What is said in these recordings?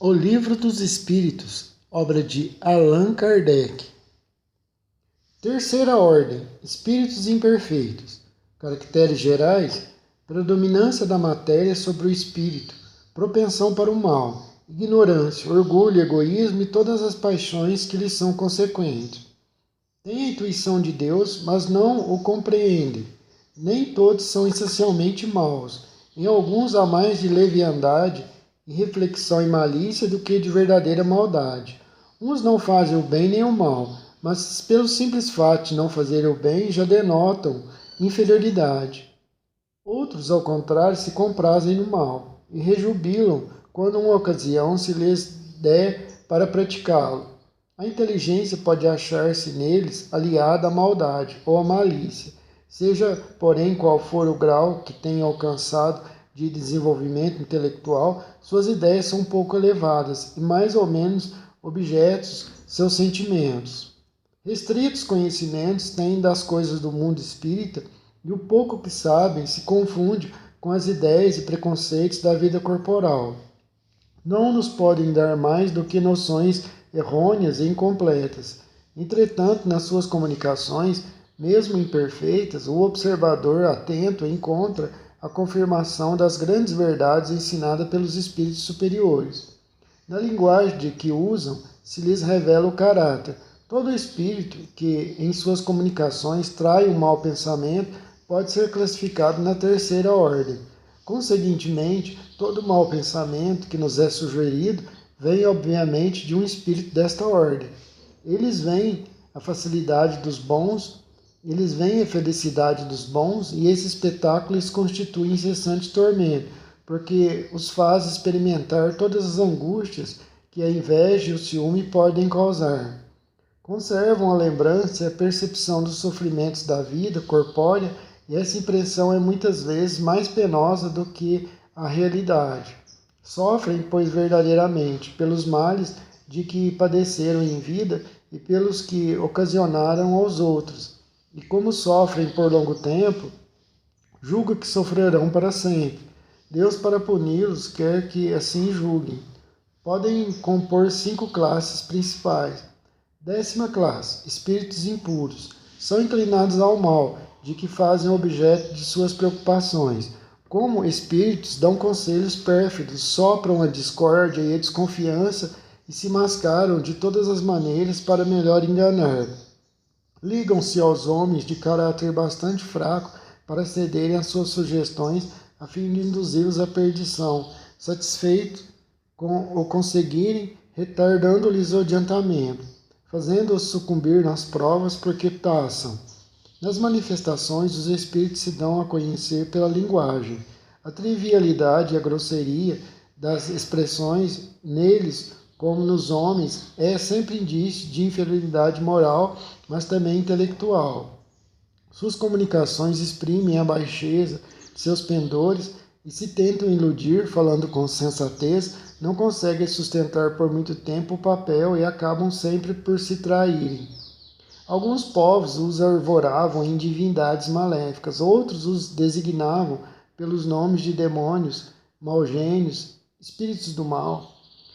O Livro dos Espíritos, obra de Allan Kardec. Terceira ordem, espíritos imperfeitos. Caracteres gerais: predominância da matéria sobre o espírito, propensão para o mal, ignorância, orgulho, egoísmo e todas as paixões que lhes são consequentes. Tem a intuição de Deus, mas não o compreendem. Nem todos são essencialmente maus. Em alguns há mais de leviandade e reflexão e malícia do que de verdadeira maldade. Uns não fazem o bem nem o mal, mas pelo simples fato de não fazer o bem já denotam inferioridade. Outros, ao contrário, se comprazem no mal e rejubilam quando uma ocasião se lhes der para praticá-lo. A inteligência pode achar-se neles aliada à maldade ou à malícia. Seja, porém, qual for o grau que tenha alcançado de desenvolvimento intelectual, suas ideias são um pouco elevadas e mais ou menos objetos seus sentimentos. Restritos conhecimentos têm das coisas do mundo espírita e o pouco que sabem se confunde com as ideias e preconceitos da vida corporal. Não nos podem dar mais do que noções errôneas e incompletas. Entretanto, nas suas comunicações, mesmo imperfeitas, o observador atento encontra a confirmação das grandes verdades ensinadas pelos espíritos superiores. Na linguagem de que usam, se lhes revela o caráter. Todo espírito que, em suas comunicações, trai um mau pensamento pode ser classificado na terceira ordem. Conseguintemente, todo mau pensamento que nos é sugerido vem, obviamente, de um espírito desta ordem. Eles veem a facilidade dos bons, eles veem a felicidade dos bons, e esse espetáculo lhes constitui incessante tormento, porque os faz experimentar todas as angústias que a inveja e o ciúme podem causar. Conservam a lembrança e a percepção dos sofrimentos da vida corpórea, e essa impressão é muitas vezes mais penosa do que a realidade. Sofrem, pois, verdadeiramente, pelos males de que padeceram em vida e pelos que ocasionaram aos outros. E como sofrem por longo tempo, julga que sofrerão para sempre. Deus, para puni-los, quer que assim julguem. Podem compor 5 classes principais. 10ª classe, espíritos impuros. São inclinados ao mal, de que fazem objeto de suas preocupações. Como espíritos, dão conselhos pérfidos, sopram a discórdia e a desconfiança e se mascaram de todas as maneiras para melhor enganar. Ligam-se aos homens de caráter bastante fraco para cederem às suas sugestões a fim de induzi-los à perdição, satisfeitos com o conseguirem, retardando-lhes o adiantamento, fazendo-os sucumbir nas provas porque taçam. Nas manifestações, os espíritos se dão a conhecer pela linguagem. A trivialidade e a grosseria das expressões neles, como nos homens, é sempre indício de inferioridade moral, mas também intelectual. Suas comunicações exprimem a baixeza de seus pendores e, se tentam iludir, falando com sensatez, não conseguem sustentar por muito tempo o papel e acabam sempre por se traírem. Alguns povos os arvoravam em divindades maléficas, outros os designavam pelos nomes de demônios, maugênios, espíritos do mal.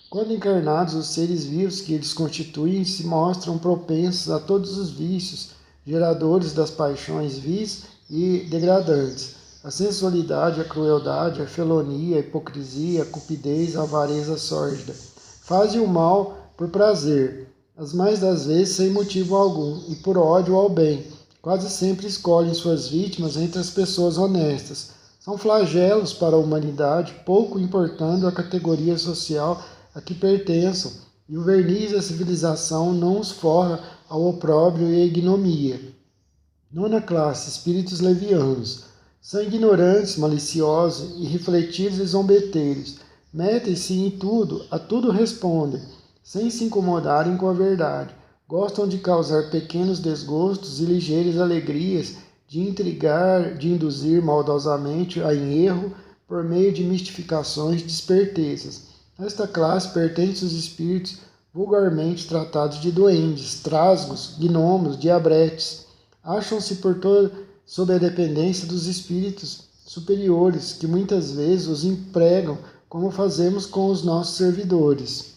Quando encarnados, os seres vivos que eles constituem se mostram propensos a todos os vícios, geradores das paixões vis e degradantes, a sensualidade, a crueldade, a felonia, a hipocrisia, a cupidez, a avareza sórdida. Fazem o mal por prazer, as mais das vezes sem motivo algum, e por ódio ao bem. Quase sempre escolhem suas vítimas entre as pessoas honestas. São flagelos para a humanidade, pouco importando a categoria social a que pertençam, e o verniz da civilização não os forra ao opróbrio e à ignomia. 9ª classe, espíritos levianos. São ignorantes, maliciosos, irrefletidos e zombeteiros. Metem-se em tudo, a tudo respondem, sem se incomodarem com a verdade. Gostam de causar pequenos desgostos e ligeiras alegrias, de intrigar, de induzir maldosamente a erro por meio de mistificações de espertezas. A esta classe pertencem os espíritos vulgarmente tratados de duendes, trasgos, gnomos, diabretes. Acham-se por toda sob a dependência dos espíritos superiores, que muitas vezes os empregam como fazemos com os nossos servidores.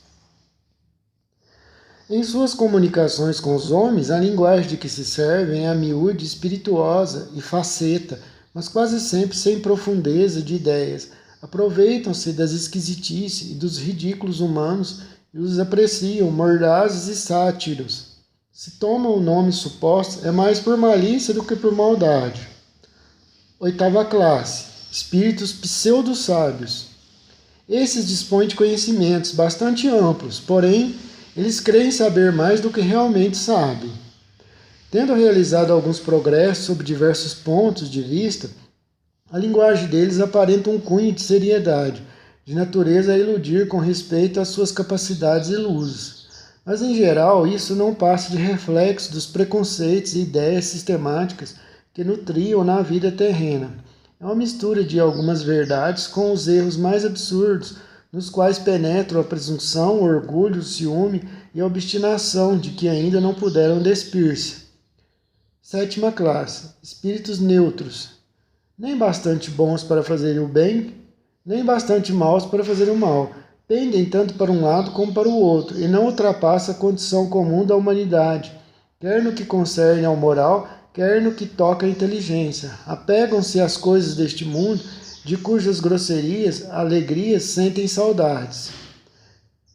Em suas comunicações com os homens, a linguagem de que se servem é a miúde, espirituosa e faceta, mas quase sempre sem profundeza de ideias. Aproveitam-se das esquisitices e dos ridículos humanos e os apreciam mordazes e sátiros. Se tomam o nome suposto, é mais por malícia do que por maldade. Oitava classe. Espíritos pseudo-sábios. Esses dispõem de conhecimentos bastante amplos, porém, eles creem saber mais do que realmente sabem. Tendo realizado alguns progressos sob diversos pontos de vista, a linguagem deles aparenta um cunho de seriedade, de natureza a iludir com respeito às suas capacidades ilusas. Mas, em geral, isso não passa de reflexo dos preconceitos e ideias sistemáticas que nutriam na vida terrena. É uma mistura de algumas verdades com os erros mais absurdos, nos quais penetram a presunção, o orgulho, o ciúme e a obstinação de que ainda não puderam despir-se. Sétima classe. Espíritos neutros. Nem bastante bons para fazerem o bem, nem bastante maus para fazer o mal. Pendem tanto para um lado como para o outro, e não ultrapassa a condição comum da humanidade, quer no que concerne ao moral, quer no que toca à inteligência. Apegam-se às coisas deste mundo, de cujas grosserias, alegrias sentem saudades.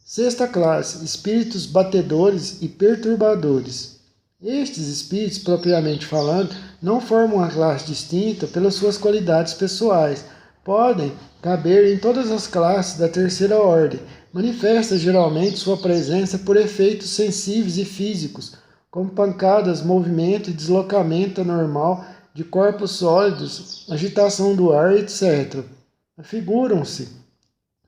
Sexta classe, espíritos batedores e perturbadores. Estes espíritos, propriamente falando, não formam uma classe distinta pelas suas qualidades pessoais. Podem caber em todas as classes da terceira ordem. Manifesta geralmente sua presença por efeitos sensíveis e físicos, como pancadas, movimento e deslocamento anormal de corpos sólidos, agitação do ar, etc. Afiguram-se,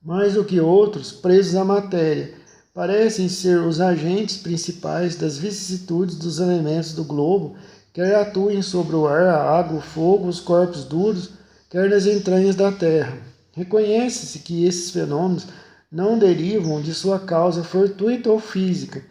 mais do que outros, presos à matéria. Parecem ser os agentes principais das vicissitudes dos elementos do globo, quer atuem sobre o ar, a água, o fogo, os corpos duros, quer nas entranhas da terra. Reconhece-se que esses fenômenos não derivam de sua causa fortuita ou física,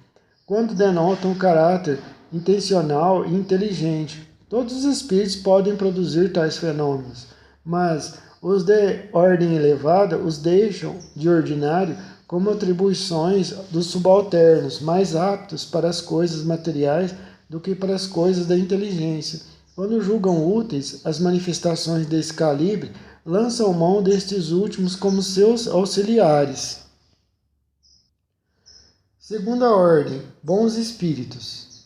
quando denotam caráter intencional e inteligente. Todos os espíritos podem produzir tais fenômenos, mas os de ordem elevada os deixam, de ordinário, como atribuições dos subalternos, mais aptos para as coisas materiais do que para as coisas da inteligência. Quando julgam úteis as manifestações desse calibre, lançam mão destes últimos como seus auxiliares. Segunda ordem, bons espíritos.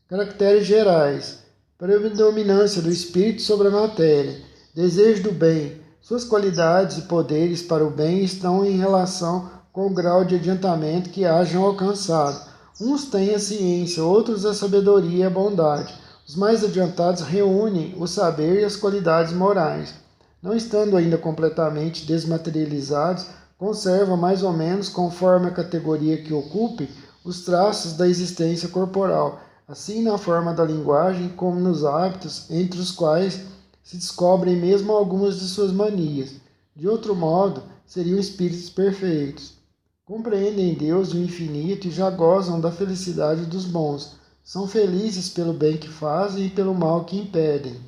Caracteres gerais. Predominância do espírito sobre a matéria. Desejo do bem. Suas qualidades e poderes para o bem estão em relação com o grau de adiantamento que hajam alcançado. Uns têm a ciência, outros a sabedoria e a bondade. Os mais adiantados reúnem o saber e as qualidades morais. Não estando ainda completamente desmaterializados, conserva mais ou menos, conforme a categoria que ocupe, os traços da existência corporal, assim na forma da linguagem como nos hábitos, entre os quais se descobrem mesmo algumas de suas manias. De outro modo, seriam espíritos perfeitos. Compreendem Deus e o infinito e já gozam da felicidade dos bons. São felizes pelo bem que fazem e pelo mal que impedem.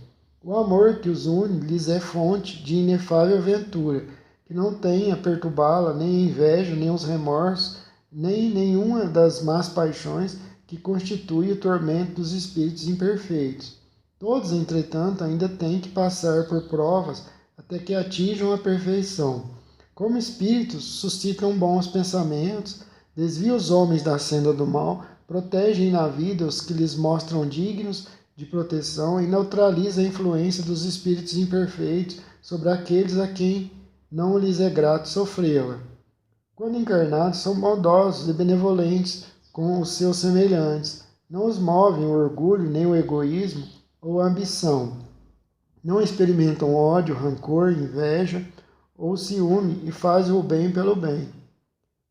O amor que os une lhes é fonte de inefável ventura, que não tem a perturbá-la nem a inveja, nem os remorsos, nem nenhuma das más paixões que constitui o tormento dos espíritos imperfeitos. Todos, entretanto, ainda têm que passar por provas até que atinjam a perfeição. Como espíritos, suscitam bons pensamentos, desviam os homens da senda do mal, protegem na vida os que lhes mostram dignos de proteção e neutralizam a influência dos espíritos imperfeitos sobre aqueles a quem não lhes é grato sofrê-la. Quando encarnados, são bondosos e benevolentes com os seus semelhantes. Não os movem o orgulho, nem o egoísmo ou a ambição. Não experimentam ódio, rancor, inveja ou ciúme e fazem o bem pelo bem.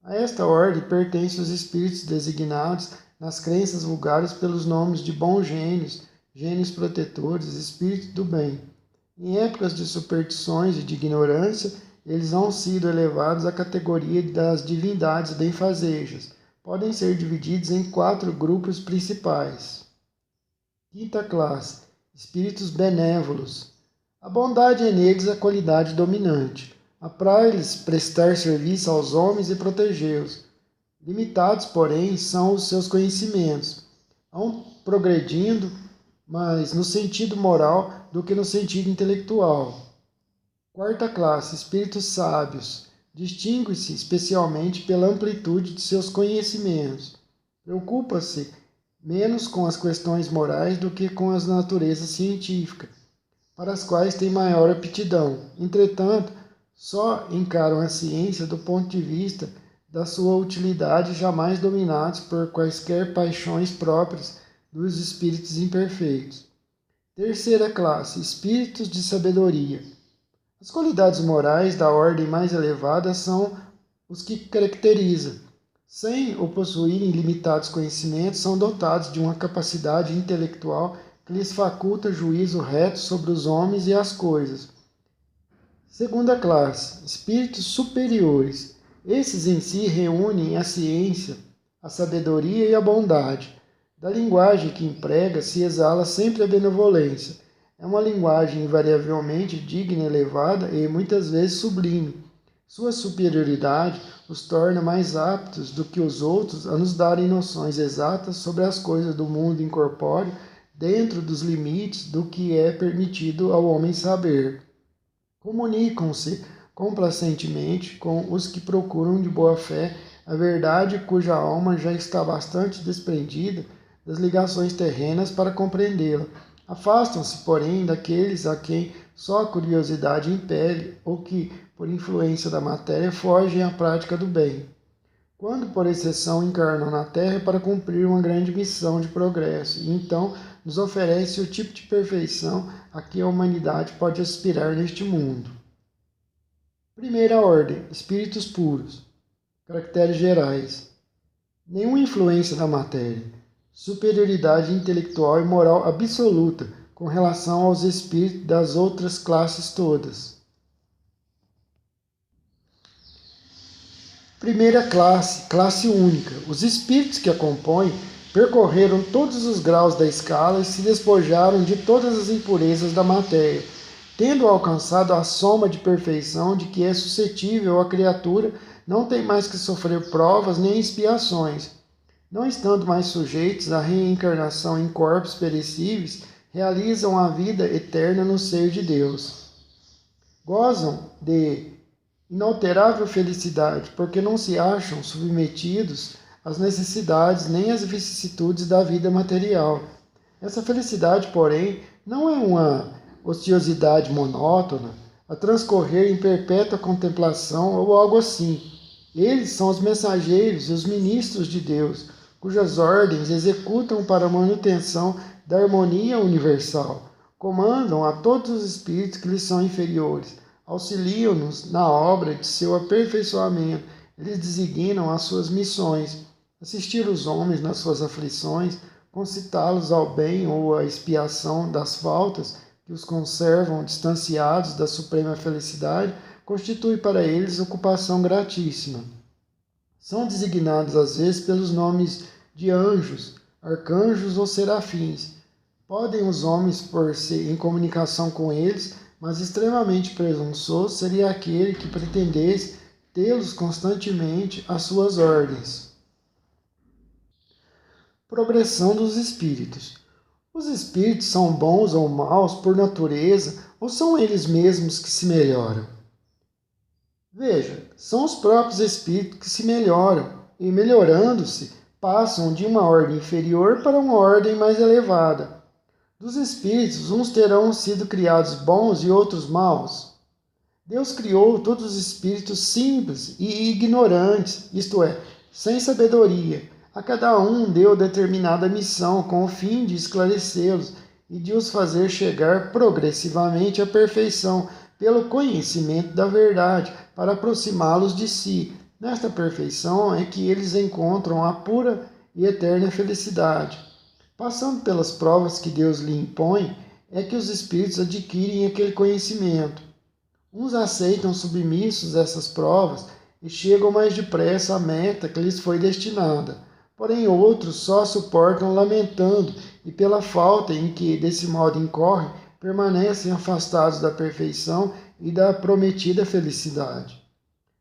A esta ordem pertencem os espíritos designados nas crenças vulgares pelos nomes de bons gênios, gênios protetores, espíritos do bem. Em épocas de superstições e de ignorância, eles han sido elevados à categoria das divindades benfazejas. Podem ser divididos em 4 grupos principais. Quinta classe, espíritos benévolos. A bondade é neles a qualidade dominante. apraz-lhes prestar serviço aos homens e protegê-los. Limitados, porém, são os seus conhecimentos. Vão progredindo, mas no sentido moral do que no sentido intelectual. Quarta classe, espíritos sábios. Distingue-se especialmente pela amplitude de seus conhecimentos. Preocupa-se menos com as questões morais do que com as naturezas científicas, para as quais tem maior aptidão. Entretanto, só encaram a ciência do ponto de vista da sua utilidade, jamais dominados por quaisquer paixões próprias dos espíritos imperfeitos. Terceira classe, espíritos de sabedoria. As qualidades morais da ordem mais elevada são os que caracterizam. Sem ou possuírem limitados conhecimentos, são dotados de uma capacidade intelectual que lhes faculta juízo reto sobre os homens e as coisas. Segunda classe, espíritos superiores. Esses em si reúnem a ciência, a sabedoria e a bondade. Da linguagem que emprega se exala sempre a benevolência. É uma linguagem invariavelmente digna, elevada e muitas vezes sublime. Sua superioridade os torna mais aptos do que os outros a nos darem noções exatas sobre as coisas do mundo incorpóreo, dentro dos limites do que é permitido ao homem saber. Comunicam-se complacentemente com os que procuram de boa fé a verdade, cuja alma já está bastante desprendida das ligações terrenas para compreendê-la. Afastam-se, porém, daqueles a quem só a curiosidade impele ou que, por influência da matéria, fogem à prática do bem. Quando, por exceção, encarnam na Terra para cumprir uma grande missão de progresso, e então nos oferece o tipo de perfeição a que a humanidade pode aspirar neste mundo. Primeira ordem, espíritos puros. Caracteres gerais. Nenhuma influência da matéria. Superioridade intelectual e moral absoluta com relação aos espíritos das outras classes todas. Primeira classe, classe única. Os espíritos que a compõem percorreram todos os graus da escala e se despojaram de todas as impurezas da matéria, tendo alcançado a soma de perfeição de que é suscetível a criatura, não tem mais que sofrer provas nem expiações. Não estando mais sujeitos à reencarnação em corpos perecíveis, realizam a vida eterna no seio de Deus. Gozam de inalterável felicidade, porque não se acham submetidos às necessidades nem às vicissitudes da vida material. Essa felicidade, porém, não é uma ociosidade monótona, a transcorrer em perpétua contemplação ou algo assim. Eles são os mensageiros e os ministros de Deus, cujas ordens executam para a manutenção da harmonia universal. Comandam a todos os espíritos que lhes são inferiores, auxiliam-nos na obra de seu aperfeiçoamento, eles designam as suas missões, assistir os homens nas suas aflições, concitá-los ao bem ou à expiação das faltas que os conservam distanciados da suprema felicidade, constitui para eles ocupação gratíssima. São designados às vezes pelos nomes de anjos, arcanjos ou serafins. Podem os homens pôr-se em comunicação com eles, mas extremamente presunçoso seria aquele que pretendesse tê-los constantemente às suas ordens. Progressão dos espíritos. Os espíritos são bons ou maus por natureza, ou são eles mesmos que se melhoram? Veja, são os próprios espíritos que se melhoram, e melhorando-se, passam de uma ordem inferior para uma ordem mais elevada. Dos espíritos, uns terão sido criados bons e outros maus. Deus criou todos os espíritos simples e ignorantes, isto é, sem sabedoria. A cada um deu determinada missão com o fim de esclarecê-los e de os fazer chegar progressivamente à perfeição pelo conhecimento da verdade, para aproximá-los de si. Nesta perfeição é que eles encontram a pura e eterna felicidade. Passando pelas provas que Deus lhe impõe, é que os espíritos adquirem aquele conhecimento. Uns aceitam submissos essas provas e chegam mais depressa à meta que lhes foi destinada. Porém, outros só suportam lamentando e, pela falta em que desse modo incorrem, permanecem afastados da perfeição e da prometida felicidade.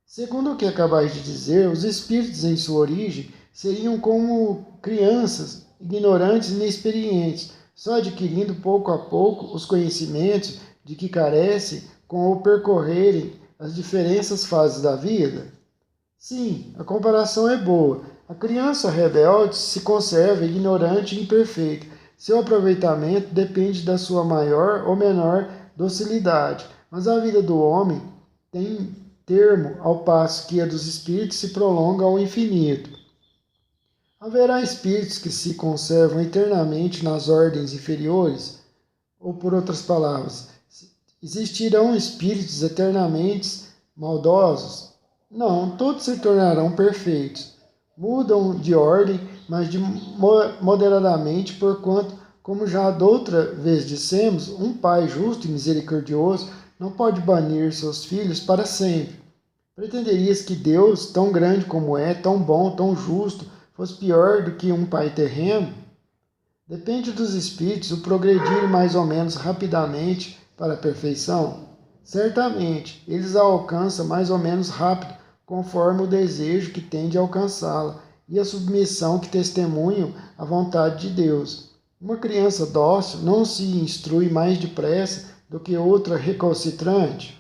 Segundo o que acabais de dizer, os espíritos em sua origem seriam como crianças, ignorantes e inexperientes, só adquirindo pouco a pouco os conhecimentos de que carecem com o percorrerem as diferentes fases da vida? Sim, a comparação é boa. A criança rebelde se conserva ignorante e imperfeita. Seu aproveitamento depende da sua maior ou menor docilidade, mas a vida do homem tem termo, ao passo que a dos espíritos se prolonga ao infinito. Haverá espíritos que se conservam eternamente nas ordens inferiores? Ou, por outras palavras, existirão espíritos eternamente maldosos? Não, todos se tornarão perfeitos. Mudam de ordem, mas moderadamente, porquanto, como já doutra vez dissemos, um pai justo e misericordioso não pode banir seus filhos para sempre. Pretenderias que Deus, tão grande como é, tão bom, tão justo, fosse pior do que um pai terreno? Depende dos espíritos o progredir mais ou menos rapidamente para a perfeição? Certamente, eles a alcançam mais ou menos rápido, conforme o desejo que têm de alcançá-la e a submissão que testemunham à vontade de Deus. Uma criança dócil não se instrui mais depressa do que outra recalcitrante?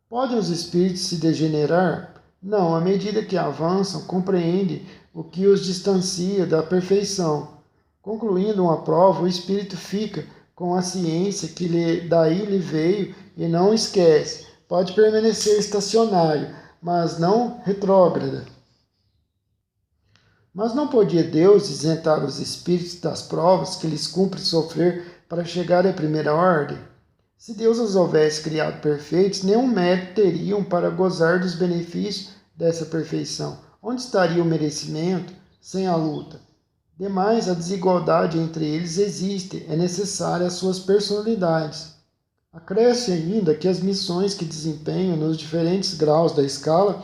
Podem os espíritos se degenerar? Não, à medida que avançam, compreendem o que os distancia da perfeição. Concluindo uma prova, o espírito fica com a ciência que daí lhe veio e não esquece. Pode permanecer estacionário, mas não retrógrada. Mas não podia Deus isentar os espíritos das provas que lhes cumpre sofrer para chegar à primeira ordem? Se Deus os houvesse criado perfeitos, nenhum mérito teriam para gozar dos benefícios dessa perfeição. Onde estaria o merecimento sem a luta? Demais, a desigualdade entre eles existe, é necessária às suas personalidades. Acresce ainda que as missões que desempenham nos diferentes graus da escala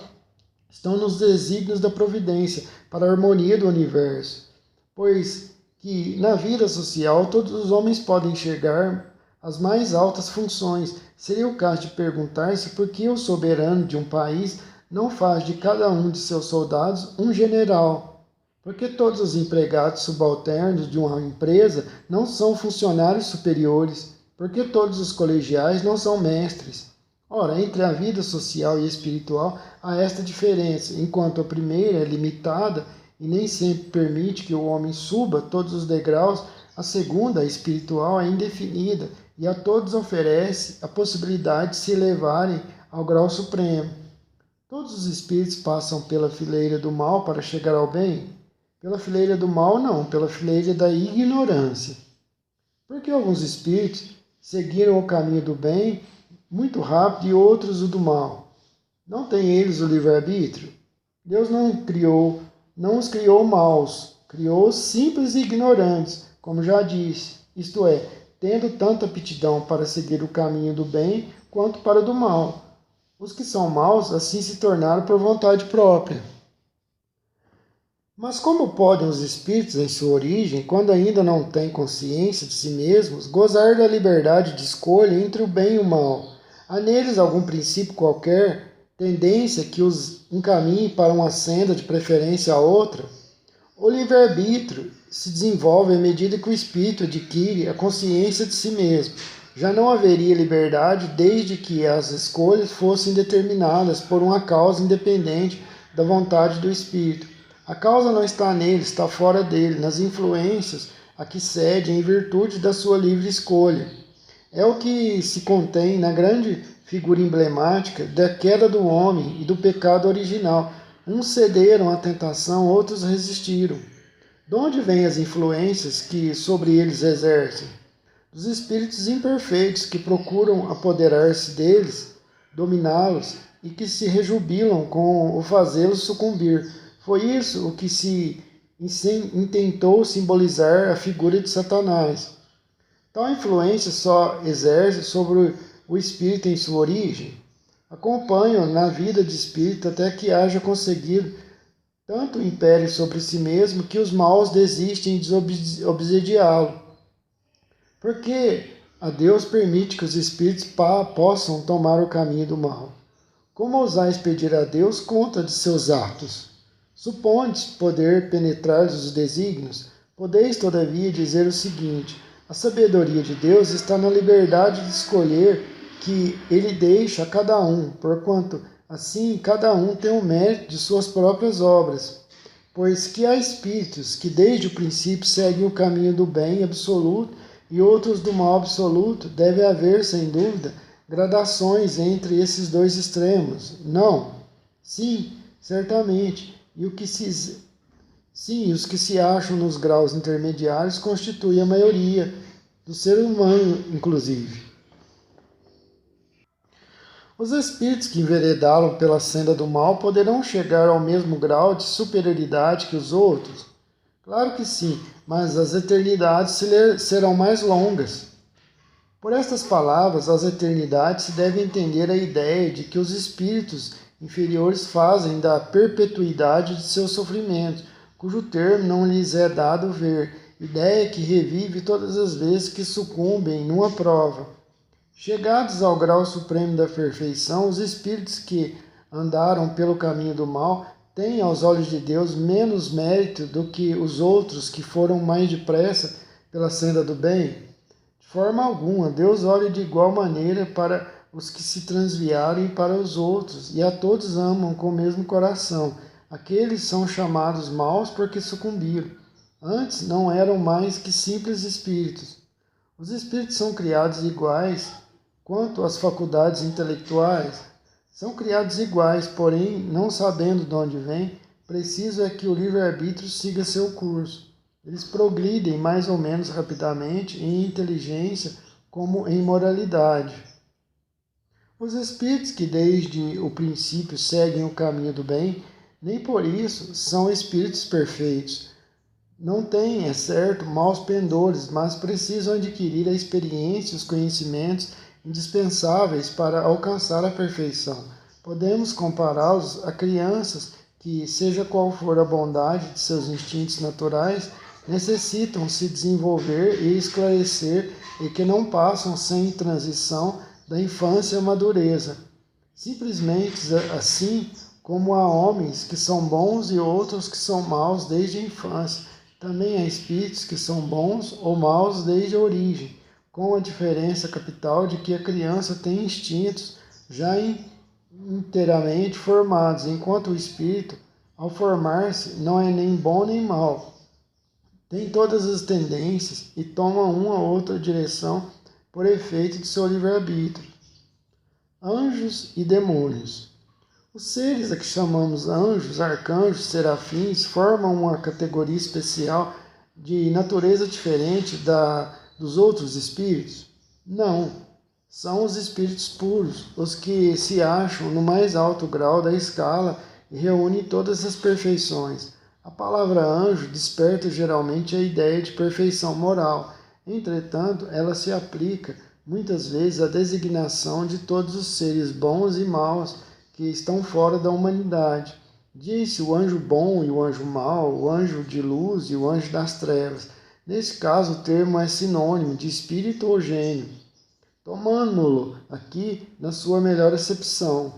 estão nos desígnios da providência para a harmonia do universo, pois que na vida social todos os homens podem chegar às mais altas funções. Seria o caso de perguntar-se por que o soberano de um país não faz de cada um de seus soldados um general. Porque todos os empregados subalternos de uma empresa não são funcionários superiores? Porque todos os colegiais não são mestres? Ora, entre a vida social e espiritual há esta diferença, enquanto a primeira é limitada e nem sempre permite que o homem suba todos os degraus, a segunda, a espiritual, é indefinida e a todos oferece a possibilidade de se elevarem ao grau supremo. Todos os espíritos passam pela fileira do mal para chegar ao bem? Pela fileira do mal, não, pela fileira da ignorância. Porque alguns espíritos seguiram o caminho do bem muito rápido e outros o do mal? Não têm eles o livre-arbítrio? Deus não os criou maus, criou simples e ignorantes, como já disse, isto é, tendo tanta aptidão para seguir o caminho do bem quanto para o do mal. Os que são maus assim se tornaram por vontade própria. Mas como podem os espíritos, em sua origem, quando ainda não têm consciência de si mesmos, gozar da liberdade de escolha entre o bem e o mal? Há neles algum princípio qualquer, tendência que os encaminhe para uma senda de preferência a outra? O livre-arbítrio se desenvolve à medida que o espírito adquire a consciência de si mesmo. Já não haveria liberdade desde que as escolhas fossem determinadas por uma causa independente da vontade do espírito. A causa não está nele, está fora dele, nas influências a que cede em virtude da sua livre escolha. É o que se contém na grande figura emblemática da queda do homem e do pecado original. Uns cederam à tentação, outros resistiram. De onde vêm as influências que sobre eles exercem? Dos espíritos imperfeitos que procuram apoderar-se deles, dominá-los e que se rejubilam com o fazê-los sucumbir. Foi isso o que se intentou simbolizar a figura de Satanás. Tal influência só exerce sobre o espírito em sua origem. Acompanha-o na vida de espírito até que haja conseguido tanto o império sobre si mesmo que os maus desistem de obsediá-lo. Porque a Deus permite que os espíritos possam tomar o caminho do mal. Como ousais pedir a Deus conta de seus atos? Supondes poder penetrar os desígnios? Podeis, todavia, dizer o seguinte: a sabedoria de Deus está na liberdade de escolher que Ele deixa a cada um, porquanto, assim, cada um tem o mérito de suas próprias obras. Pois que há espíritos que desde o princípio seguem o caminho do bem absoluto e outros do mal absoluto, deve haver, sem dúvida, gradações entre esses dois extremos. Não. Sim, certamente. Sim, os que se acham nos graus intermediários constituem a maioria do ser humano, inclusive. Os espíritos que enveredaram pela senda do mal poderão chegar ao mesmo grau de superioridade que os outros? Claro que sim, mas as eternidades serão mais longas. Por estas palavras, as eternidades se deve entender a ideia de que os espíritos inferiores fazem da perpetuidade de seus sofrimentos, cujo termo não lhes é dado ver, ideia que revive todas as vezes que sucumbem numa prova. Chegados ao grau supremo da perfeição, os espíritos que andaram pelo caminho do mal têm, aos olhos de Deus, menos mérito do que os outros que foram mais depressa pela senda do bem? De forma alguma, Deus olha de igual maneira para os que se transviaram e para os outros, e a todos amam com o mesmo coração. Aqueles são chamados maus porque sucumbiram. Antes não eram mais que simples espíritos. Os espíritos são criados iguais quanto às faculdades intelectuais. São criados iguais, porém, não sabendo de onde vêm, preciso é que o livre-arbítrio siga seu curso. Eles progridem mais ou menos rapidamente em inteligência como em moralidade. Os espíritos que desde o princípio seguem o caminho do bem, nem por isso são espíritos perfeitos. Não têm, é certo, maus pendores, mas precisam adquirir a experiência e os conhecimentos indispensáveis para alcançar a perfeição. Podemos compará-los a crianças que, seja qual for a bondade de seus instintos naturais, necessitam se desenvolver e esclarecer e que não passam sem transição da infância à madureza. Simplesmente assim como há homens que são bons e outros que são maus desde a infância, também há espíritos que são bons ou maus desde a origem, com a diferença capital de que a criança tem instintos já inteiramente formados, enquanto o espírito, ao formar-se, não é nem bom nem mau. Tem todas as tendências e toma uma ou outra direção por efeito de seu livre-arbítrio. Anjos e demônios. Os seres a que chamamos anjos, arcanjos, serafins, formam uma categoria especial de natureza diferente dos outros espíritos? Não. São os espíritos puros, os que se acham no mais alto grau da escala e reúnem todas as perfeições. A palavra anjo desperta geralmente a ideia de perfeição moral. Entretanto, ela se aplica muitas vezes à designação de todos os seres bons e maus que estão fora da humanidade. Diz-se o anjo bom e o anjo mau, o anjo de luz e o anjo das trevas. Nesse caso, o termo é sinônimo de espírito ou gênio, tomando-lo aqui na sua melhor acepção.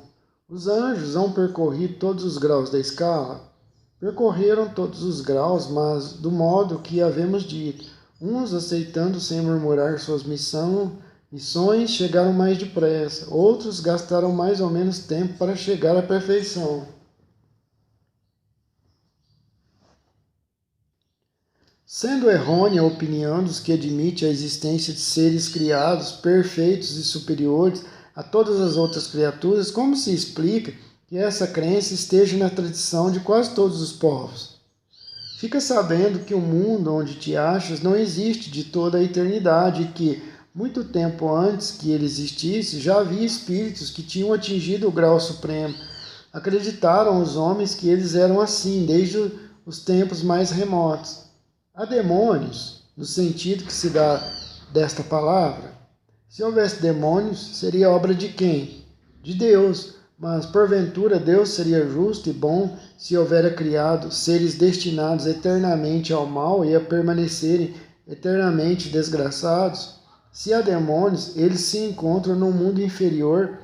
Os anjos hão percorrido todos os graus da escala? Percorreram todos os graus, mas do modo que havemos dito, uns aceitando sem murmurar suas missões chegaram mais depressa, outros gastaram mais ou menos tempo para chegar à perfeição. Sendo errônea a opinião dos que admitem a existência de seres criados, perfeitos e superiores a todas as outras criaturas, como se explica que essa crença esteja na tradição de quase todos os povos? Fica sabendo que o mundo onde te achas não existe de toda a eternidade e que, muito tempo antes que ele existisse, já havia espíritos que tinham atingido o grau supremo. Acreditaram os homens que eles eram assim desde os tempos mais remotos. Há demônios, no sentido que se dá desta palavra? Se houvesse demônios, seria obra de quem? De Deus. Mas, porventura, Deus seria justo e bom se houvera criado seres destinados eternamente ao mal e a permanecerem eternamente desgraçados? Se há demônios, eles se encontram no mundo inferior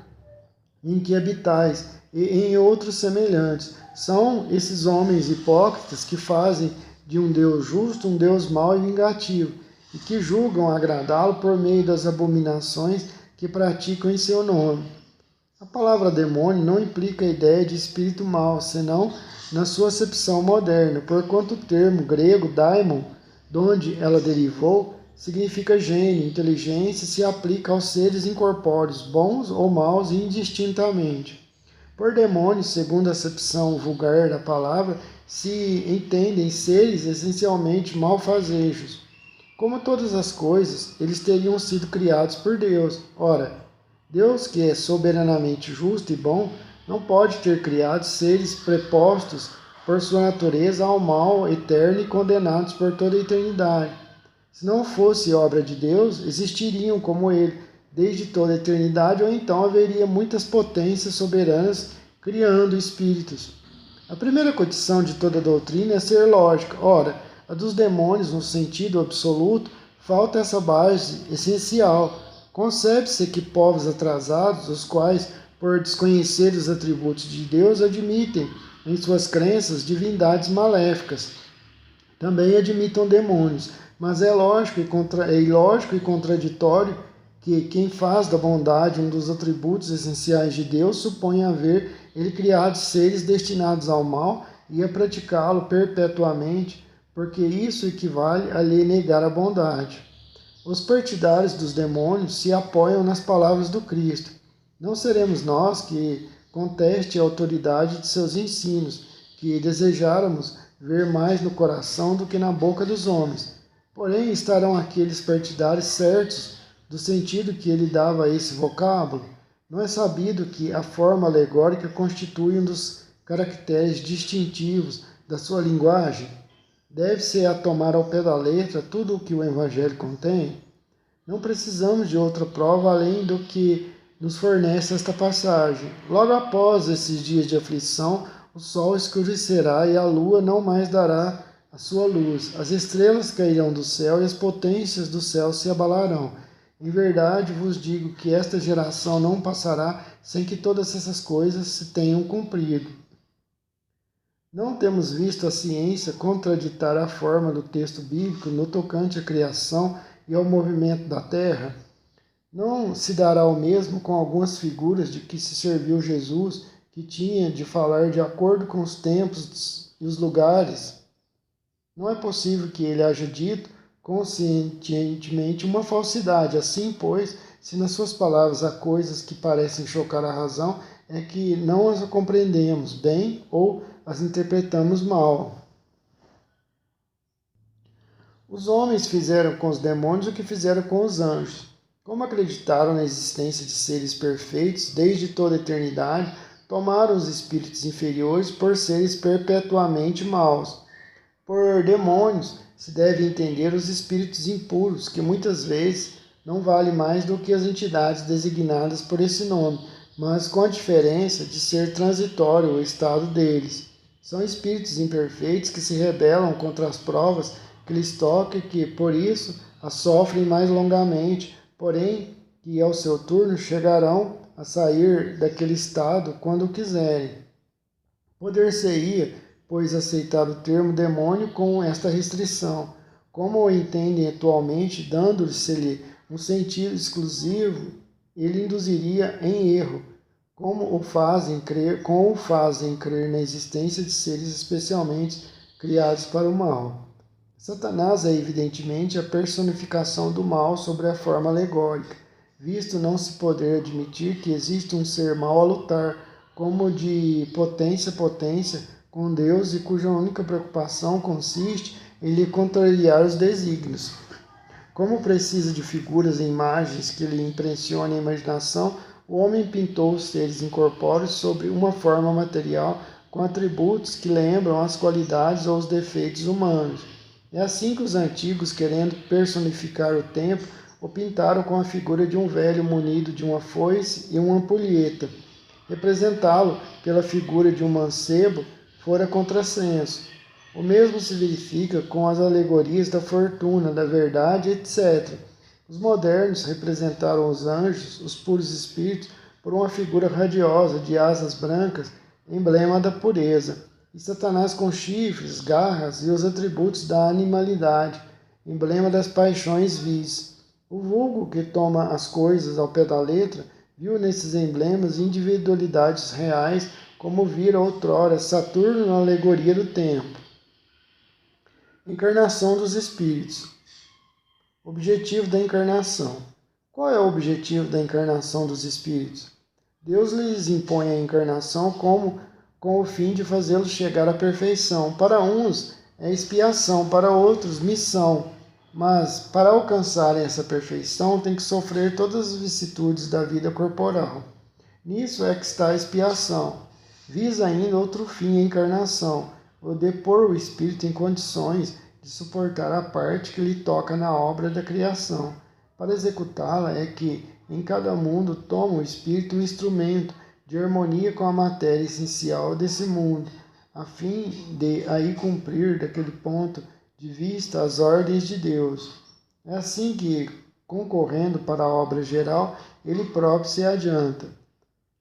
em que habitais e em outros semelhantes. São esses homens hipócritas que fazem de um Deus justo um Deus mau e vingativo, e que julgam agradá-lo por meio das abominações que praticam em seu nome. A palavra demônio não implica a ideia de espírito mau, senão na sua acepção moderna, porquanto o termo grego daimon, de onde ela derivou, significa gênio, inteligência e se aplica aos seres incorpóreos, bons ou maus indistintamente. Por demônios, segundo a acepção vulgar da palavra, se entendem seres essencialmente malfazejos. Como todas as coisas, eles teriam sido criados por Deus. Ora, Deus, que é soberanamente justo e bom, não pode ter criado seres prepostos por sua natureza ao mal eterno e condenados por toda a eternidade. Se não fosse obra de Deus, existiriam como ele desde toda a eternidade, ou então haveria muitas potências soberanas criando espíritos. A primeira condição de toda doutrina é ser lógica. Ora, a dos demônios, no sentido absoluto, falta essa base essencial. Concebe-se que povos atrasados, os quais, por desconhecer os atributos de Deus, admitem em suas crenças divindades maléficas. Também admitam demônios, mas é ilógico e contraditório que quem faz da bondade um dos atributos essenciais de Deus supõe haver ele criado seres destinados ao mal e a praticá-lo perpetuamente, porque isso equivale a lhe negar a bondade. Os partidários dos demônios se apoiam nas palavras do Cristo. Não seremos nós que conteste a autoridade de seus ensinos, que desejáramos ver mais no coração do que na boca dos homens. Porém, estarão aqueles partidários certos do sentido que ele dava a esse vocábulo? Não é sabido que a forma alegórica constitui um dos caracteres distintivos da sua linguagem? Deve-se a tomar ao pé da letra tudo o que o Evangelho contém? Não precisamos de outra prova além do que nos fornece esta passagem. Logo após esses dias de aflição, o sol escurecerá e a lua não mais dará a sua luz. As estrelas cairão do céu e as potências do céu se abalarão. Em verdade vos digo que esta geração não passará sem que todas essas coisas se tenham cumprido. Não temos visto a ciência contraditar a forma do texto bíblico no tocante à criação e ao movimento da terra? Não se dará o mesmo com algumas figuras de que se serviu Jesus, que tinha de falar de acordo com os tempos e os lugares? Não é possível que ele haja dito conscientemente uma falsidade. Assim, pois, se nas suas palavras há coisas que parecem chocar a razão, é que não as compreendemos bem ou as interpretamos mal. Os homens fizeram com os demônios o que fizeram com os anjos. Como acreditaram na existência de seres perfeitos desde toda a eternidade, tomaram os espíritos inferiores por seres perpetuamente maus. Por demônios se deve entender os espíritos impuros, que muitas vezes não valem mais do que as entidades designadas por esse nome, mas com a diferença de ser transitório o estado deles. São espíritos imperfeitos que se rebelam contra as provas que lhes tocam e que, por isso, as sofrem mais longamente, porém que ao seu turno chegarão a sair daquele estado quando quiserem. Poder-se-ia, pois, aceitar o termo demônio com esta restrição, como o entendem atualmente, dando-lhe um sentido exclusivo, ele induziria em erro, como o fazem crer na existência de seres especialmente criados para o mal. Satanás é evidentemente a personificação do mal sobre a forma alegórica, visto não se poder admitir que existe um ser mau a lutar, como de potência a potência, com Deus e cuja única preocupação consiste em lhe contrariar os desígnios. Como precisa de figuras e imagens que lhe impressionem a imaginação, o homem pintou os seres incorpóreos sobre uma forma material com atributos que lembram as qualidades ou os defeitos humanos. É assim que os antigos, querendo personificar o tempo, o pintaram com a figura de um velho munido de uma foice e uma ampulheta. Representá-lo pela figura de um mancebo fora contrassenso. O mesmo se verifica com as alegorias da fortuna, da verdade, etc., Os modernos representaram os anjos, os puros espíritos, por uma figura radiosa de asas brancas, emblema da pureza, e Satanás com chifres, garras e os atributos da animalidade, emblema das paixões vis. O vulgo que toma as coisas ao pé da letra viu nesses emblemas individualidades reais, como vira outrora Saturno na alegoria do tempo. Encarnação dos espíritos. Objetivo da encarnação. Qual é o objetivo da encarnação dos espíritos? Deus lhes impõe a encarnação com o fim de fazê-los chegar à perfeição. Para uns é expiação, para outros missão. Mas para alcançarem essa perfeição tem que sofrer todas as vicissitudes da vida corporal. Nisso é que está a expiação. Visa ainda outro fim, a encarnação, o de pôr o espírito em condições de suportar a parte que lhe toca na obra da criação. Para executá-la é que, em cada mundo, toma o espírito um instrumento de harmonia com a matéria essencial desse mundo, a fim de aí cumprir daquele ponto de vista as ordens de Deus. É assim que, concorrendo para a obra geral, ele próprio se adianta.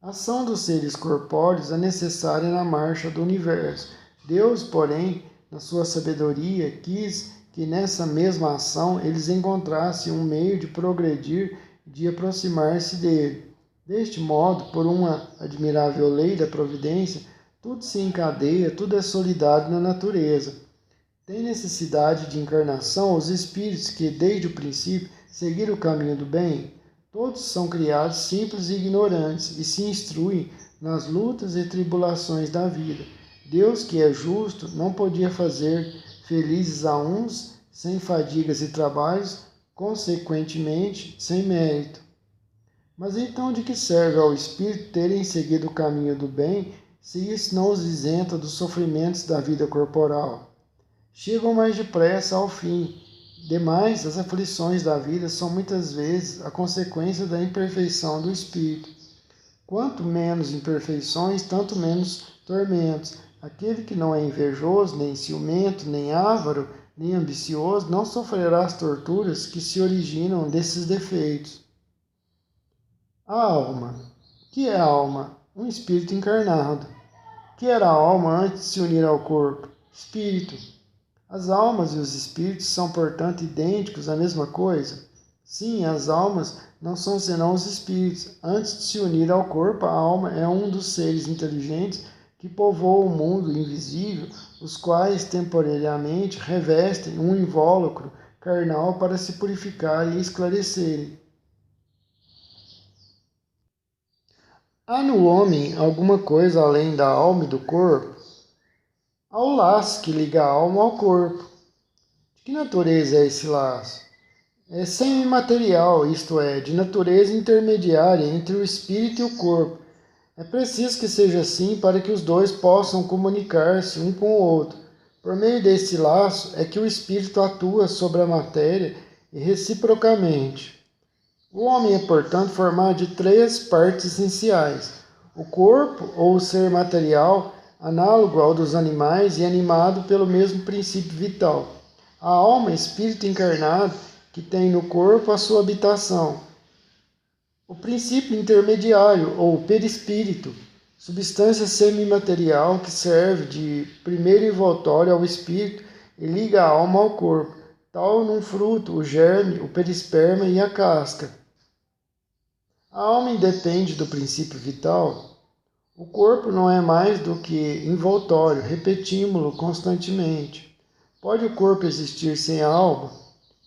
A ação dos seres corpóreos é necessária na marcha do universo. Deus, porém, na sua sabedoria, quis que nessa mesma ação eles encontrassem um meio de progredir e de aproximar-se dele. Deste modo, por uma admirável lei da providência, tudo se encadeia, tudo é solidário na natureza. Tem necessidade de encarnação os espíritos que, desde o princípio, seguiram o caminho do bem? Todos são criados simples e ignorantes e se instruem nas lutas e tribulações da vida. Deus, que é justo, não podia fazer felizes a uns sem fadigas e trabalhos, consequentemente, sem mérito. Mas então de que serve ao espírito terem seguido o caminho do bem, se isso não os isenta dos sofrimentos da vida corporal? Chegam mais depressa ao fim. Demais, as aflições da vida são muitas vezes a consequência da imperfeição do espírito. Quanto menos imperfeições, tanto menos tormentos. Aquele que não é invejoso, nem ciumento, nem avaro, nem ambicioso, não sofrerá as torturas que se originam desses defeitos. A alma. Que é a alma? Um espírito encarnado. Que era a alma antes de se unir ao corpo? Espírito. As almas e os espíritos são, portanto, idênticos, a mesma coisa? Sim, as almas não são senão os espíritos. Antes de se unir ao corpo, a alma é um dos seres inteligentes que povoam o mundo invisível, os quais temporariamente revestem um invólucro carnal para se purificar e esclarecerem. Há no homem alguma coisa além da alma e do corpo? Há o laço que liga a alma ao corpo. De que natureza é esse laço? É semimaterial, isto é, de natureza intermediária entre o espírito e o corpo. É preciso que seja assim para que os dois possam comunicar-se um com o outro. Por meio desse laço é que o espírito atua sobre a matéria e reciprocamente. O homem é, portanto, formado de três partes essenciais: o corpo, ou o ser material, análogo ao dos animais e animado pelo mesmo princípio vital. A alma, espírito encarnado, que tem no corpo a sua habitação. O princípio intermediário, ou perispírito, substância semimaterial que serve de primeiro envoltório ao espírito e liga a alma ao corpo, tal num fruto, o germe, o perisperma e a casca. A alma independe do princípio vital. O corpo não é mais do que envoltório, repetimos-lo constantemente. Pode o corpo existir sem a alma?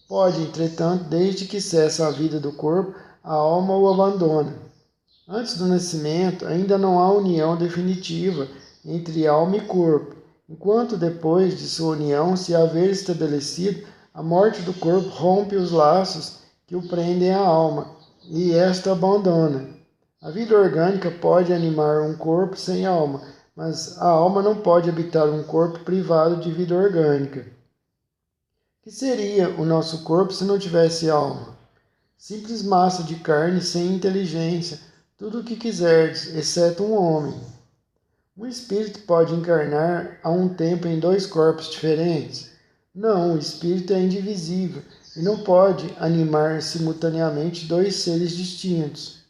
Pode, entretanto, desde que cessa a vida do corpo, a alma o abandona. Antes do nascimento, ainda não há união definitiva entre alma e corpo, enquanto depois de sua união se haver estabelecido, a morte do corpo rompe os laços que o prendem à alma, e esta abandona. A vida orgânica pode animar um corpo sem alma, mas a alma não pode habitar um corpo privado de vida orgânica. Que seria o nosso corpo se não tivesse alma? Simples massa de carne sem inteligência, tudo o que quiserdes, exceto um homem. Um espírito pode encarnar a um tempo em dois corpos diferentes? Não, o espírito é indivisível, e não pode animar simultaneamente dois seres distintos.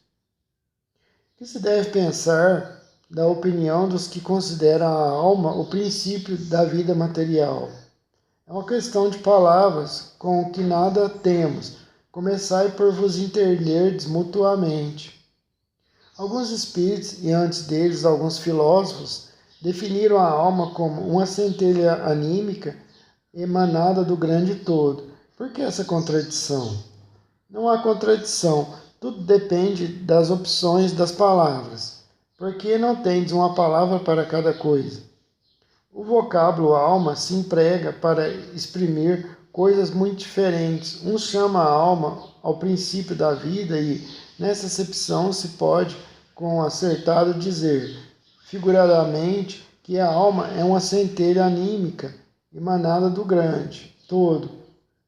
O que se deve pensar da opinião dos que consideram a alma o princípio da vida material? É uma questão de palavras com que nada temos. Começai por vos entenderdes mutuamente. Alguns espíritos, e antes deles alguns filósofos, definiram a alma como uma centelha anímica emanada do grande todo. Por que essa contradição? Não há contradição, tudo depende das opções das palavras. Por que não tendes uma palavra para cada coisa? O vocábulo alma se emprega para exprimir coisas muito diferentes. Um chama a alma ao princípio da vida e, nessa acepção, se pode, com acertado, dizer, figuradamente, que a alma é uma centelha anímica emanada do grande todo.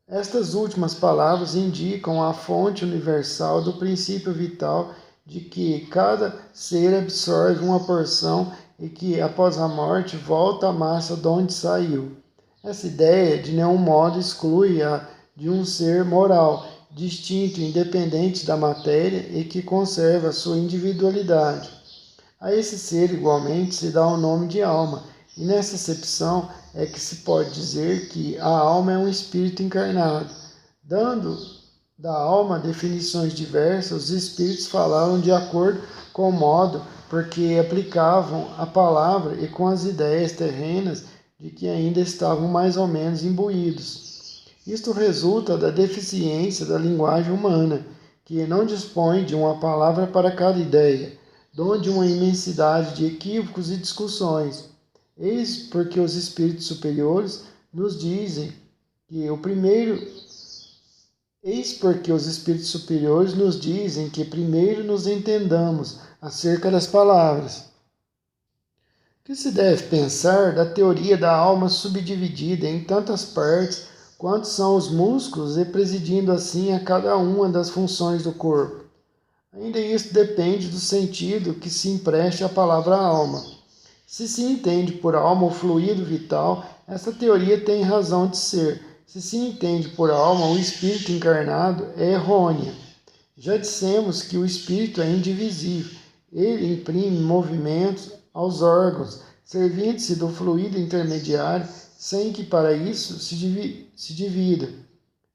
Estas últimas palavras indicam a fonte universal do princípio vital de que cada ser absorve uma porção e que, após a morte, volta à massa de onde saiu. Essa ideia, de nenhum modo, exclui a de um ser moral, distinto e independente da matéria e que conserva sua individualidade. A esse ser, igualmente, se dá o nome de alma, e nessa acepção é que se pode dizer que a alma é um espírito encarnado. Dando da alma definições diversas, os espíritos falaram de acordo com o modo porque aplicavam a palavra e com as ideias terrenas de que ainda estavam mais ou menos imbuídos. Isto resulta da deficiência da linguagem humana, que não dispõe de uma palavra para cada ideia, donde uma imensidade de equívocos e discussões. Eis porque os espíritos superiores nos dizem que primeiro nos entendamos acerca das palavras. O que se deve pensar da teoria da alma subdividida em tantas partes quantos são os músculos e presidindo assim a cada uma das funções do corpo? Ainda isso depende do sentido que se empreste à palavra alma. Se se entende por alma o fluido vital, essa teoria tem razão de ser. Se se entende por alma o espírito encarnado, é errônea. Já dissemos que o espírito é indivisível. Ele imprime movimentos aos órgãos, servindo-se do fluido intermediário, sem que para isso se divida.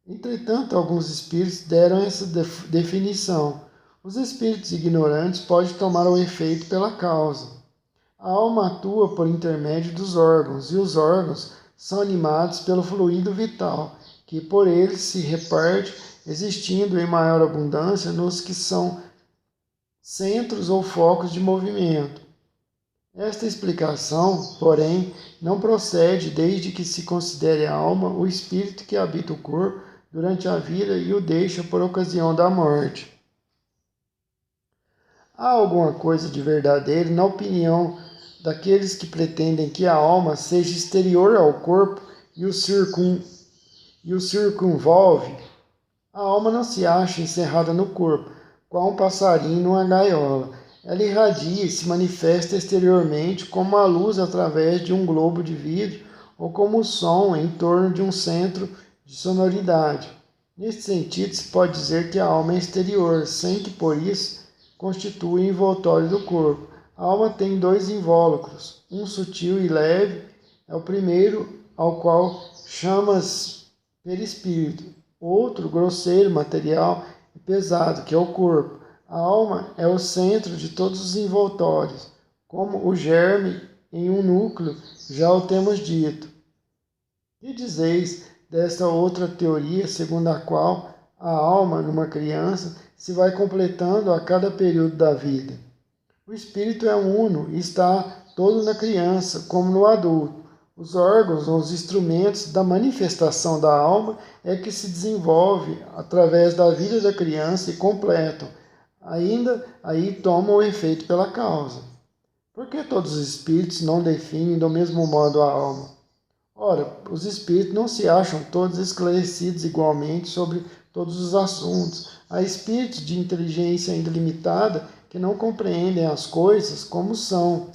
Entretanto, alguns espíritos deram essa definição. Os espíritos ignorantes podem tomar o efeito pela causa. A alma atua por intermédio dos órgãos, e os órgãos são animados pelo fluido vital, que por eles se reparte, existindo em maior abundância nos que são centros ou focos de movimento. Esta explicação, porém, não procede desde que se considere a alma o espírito que habita o corpo durante a vida e o deixa por ocasião da morte. Há alguma coisa de verdadeiro na opinião daqueles que pretendem que a alma seja exterior ao corpo e o circunvolve? A alma não se acha encerrada no corpo, qual um passarinho numa gaiola. Ela irradia e se manifesta exteriormente como a luz através de um globo de vidro ou como o som em torno de um centro de sonoridade. Neste sentido, se pode dizer que a alma é exterior, sem que por isso constitua o envoltório do corpo. A alma tem dois invólucros, um sutil e leve, é o primeiro, ao qual chamas perispírito, outro grosseiro, material e pesado, que é o corpo. A alma é o centro de todos os envoltórios, como o germe em um núcleo, já o temos dito. Que dizeis desta outra teoria, segundo a qual a alma, numa criança, se vai completando a cada período da vida? O espírito é uno e está todo na criança, como no adulto. Os órgãos ou os instrumentos da manifestação da alma é que se desenvolve através da vida da criança e completam. Ainda aí tomam o efeito pela causa. Por que todos os espíritos não definem do mesmo modo a alma? Ora, os espíritos não se acham todos esclarecidos igualmente sobre todos os assuntos. Há espíritos de inteligência ainda limitada que não compreendem as coisas como são.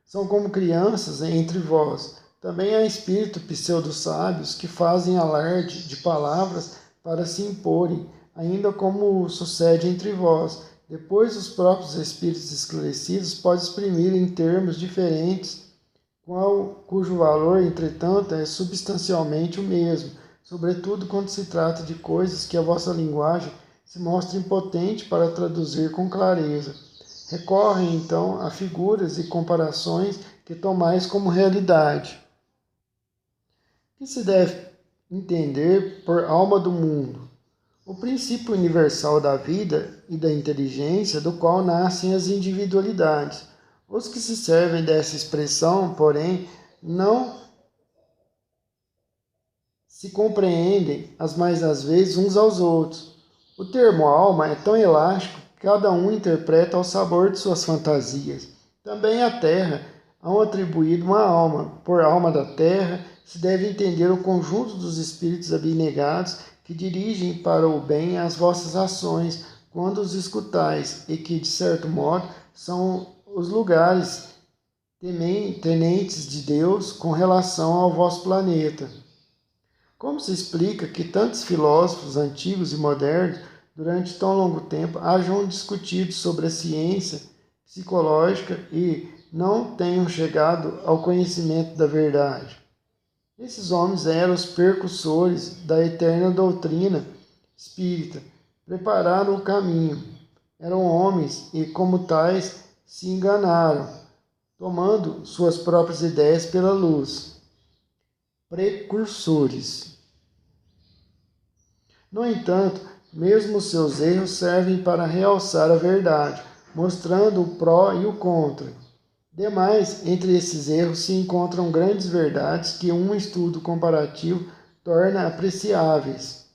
São como crianças entre vós. Também há espíritos pseudo-sábios que fazem alarde de palavras para se imporem, ainda como sucede entre vós. Depois, os próprios espíritos esclarecidos podem exprimir em termos diferentes, cujo valor, entretanto, é substancialmente o mesmo, sobretudo quando se trata de coisas que a vossa linguagem se mostra impotente para traduzir com clareza. Recorrem, então, a figuras e comparações que tomais como realidade. O que se deve entender por alma do mundo? O princípio universal da vida e da inteligência, do qual nascem as individualidades. Os que se servem dessa expressão, porém, não se compreendem as mais das vezes uns aos outros. O termo alma é tão elástico que cada um interpreta ao sabor de suas fantasias. Também a terra há atribuído uma alma. Por alma da terra se deve entender o conjunto dos espíritos abnegados que dirigem para o bem as vossas ações quando os escutais, e que, de certo modo, são os lugares tenentes de Deus com relação ao vosso planeta. Como se explica que tantos filósofos antigos e modernos, durante tão longo tempo, hajam discutido sobre a ciência psicológica e não tenham chegado ao conhecimento da verdade? Esses homens eram os precursores da eterna doutrina espírita, prepararam o caminho. Eram homens e, como tais, se enganaram, tomando suas próprias ideias pela luz. Precursores. No entanto, mesmo os seus erros servem para realçar a verdade, mostrando o pró e o contra. Demais, entre esses erros se encontram grandes verdades que um estudo comparativo torna apreciáveis.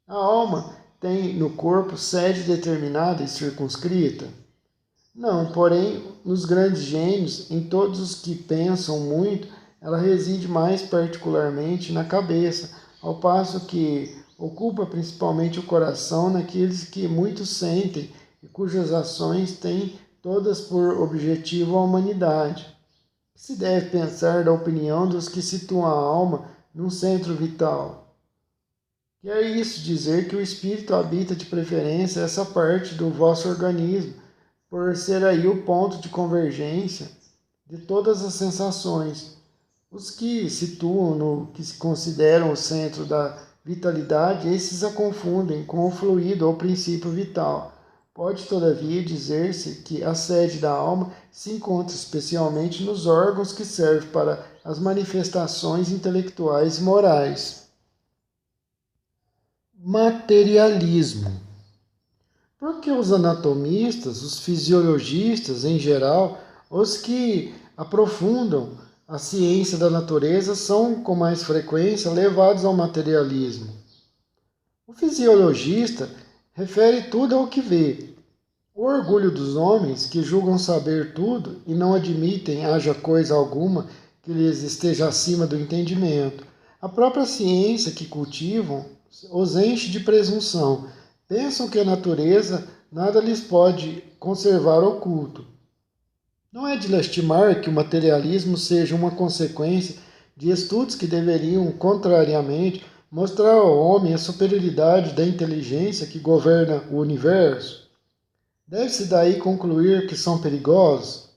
A alma tem no corpo sede determinada e circunscrita? Não, porém, nos grandes gênios, em todos os que pensam muito, ela reside mais particularmente na cabeça, ao passo que ocupa principalmente o coração naqueles que muito sentem e cujas ações têm todas por objetivo a humanidade. Se deve pensar da opinião dos que situam a alma num centro vital. Quer isso dizer que o espírito habita de preferência essa parte do vosso organismo, por ser aí o ponto de convergência de todas as sensações. Os que situam no que se consideram o centro da vitalidade, esses a confundem com o fluido ou princípio vital. Pode, todavia, dizer-se que a sede da alma se encontra especialmente nos órgãos que servem para as manifestações intelectuais e morais. Materialismo. Porque os anatomistas, os fisiologistas em geral, os que aprofundam a ciência da natureza são com mais frequência levados ao materialismo. O fisiologista refere tudo ao que vê. O orgulho dos homens, que julgam saber tudo e não admitem haja coisa alguma que lhes esteja acima do entendimento. A própria ciência que cultivam os enche de presunção. Pensam que a natureza nada lhes pode conservar oculto. Não é de lastimar que o materialismo seja uma consequência de estudos que deveriam, contrariamente, mostrar ao homem a superioridade da inteligência que governa o universo. Deve-se daí concluir que são perigosos?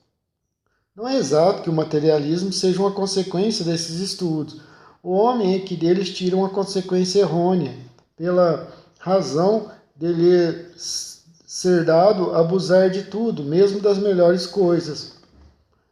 Não é exato que o materialismo seja uma consequência desses estudos. O homem é que deles tira uma consequência errônea, pela razão dele ser dado abusar de tudo, mesmo das melhores coisas.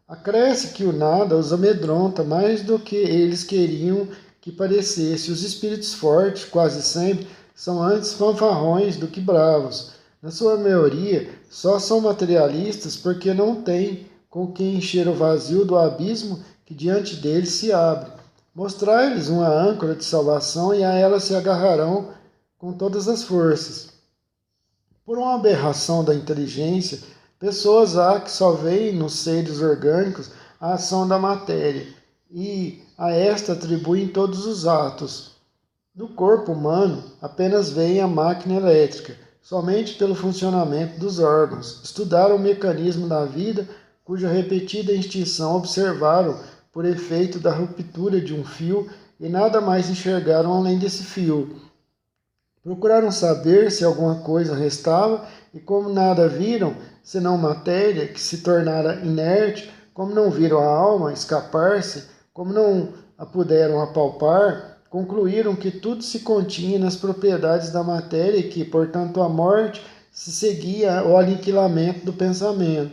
Acresce que o nada os amedronta mais do que eles queriam que parecesse. Os espíritos fortes, quase sempre, são antes fanfarrões do que bravos. Na sua maioria, só são materialistas porque não têm com que encher o vazio do abismo que diante deles se abre. Mostrar-lhes uma âncora de salvação e a ela se agarrarão com todas as forças. Por uma aberração da inteligência, pessoas há que só veem nos seres orgânicos a ação da matéria e a esta atribuem todos os atos. No corpo humano, apenas veem a máquina elétrica, somente pelo funcionamento dos órgãos. Estudaram o mecanismo da vida, cuja repetida extinção observaram por efeito da ruptura de um fio e nada mais enxergaram além desse fio. Procuraram saber se alguma coisa restava e, como nada viram, senão matéria que se tornara inerte, como não viram a alma escapar-se, como não a puderam apalpar, concluíram que tudo se continha nas propriedades da matéria e que, portanto, a morte se seguia ao aniquilamento do pensamento.